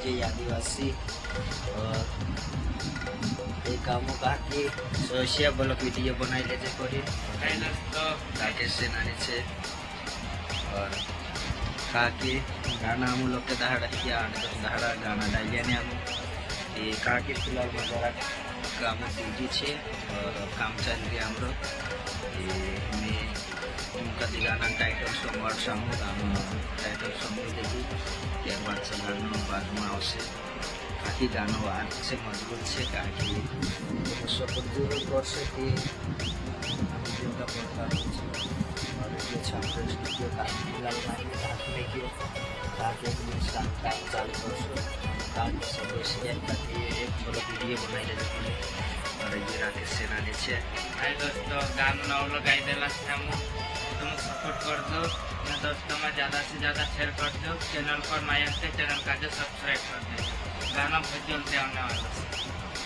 के आदिवासी और ये कामों का कि सोशिया ब्लॉग वीडियो बनाई ले जे करी तो राकेश सेनानी छे और काकी गाना हम लोग के दहाड़ा किया दहाड़ा गाना डालिया ने हम ये काकी फिलहाल में जरा काम बिजी छे और काम चल रही हम लोग मैं उनका गाना टाइटल सॉन्ग और सॉन्ग गाना टाइटल सॉन्ग देखी ત્યાર બાદ છે ગાનો બાદમાં આવશે આખી ગાનો વાત છે મજબૂત છે કાકી સપોર્ટ જરૂર કરશે કે યોગા પડતા और ये छात्र स्टूडियो का फिलहाल माइंड में कि ताकि काम चालू कर काम सदस्य ताकि एक बड़ा वीडियो बनाई ले और ये राकेश सेनानी छे हाय दोस्तों गाना नौ लगाई देला से हम तुम सपोर्ट कर दो दोस्तों में ज़्यादा से ज़्यादा शेयर कर दो चैनल पर नया से चैनल का जो सब्सक्राइब कर दो गाना बहुत जल्दी आने वाला है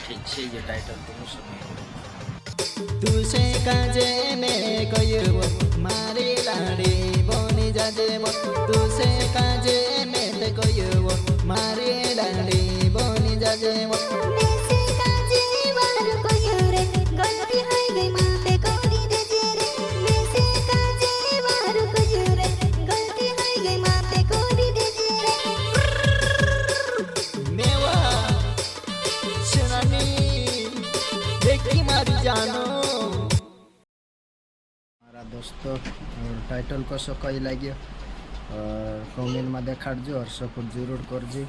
ठीक है ये टाइटल तुम सुनो तुसे काजे में कयो मारे लाड़े बनी जाजे मत तुसे काजे में ते कयो मारे लाड़े बनी जाजे मत बेसे काजे वार कयो रे गलती होई गई माफे कोरी दे जे रे बेसे काजे वार कयो रे गलती होई गई माफे कोरी दे जे रे मेवा सेनानी देखी मारी जानो दोस्तों टाइटल कसो कई लगे और कमेंट में देखाड़ो और सपोर्ट जरूर करजो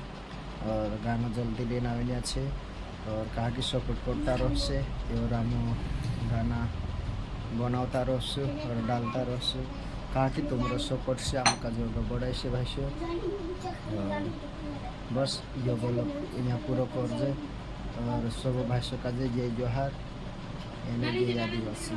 और गाना जल्दी लेना आवेला छे और कहा कि सपोर्ट करता रहसे और हम गाना बनाता रहसु और डालता रहसु कहा कि तुम्हारा सपोर्ट से आमका जो बढ़ाई से भाई बस ये बोलो यहाँ पूरा कर दे और सब भाषा का जय जोहार एने जय आदिवासी।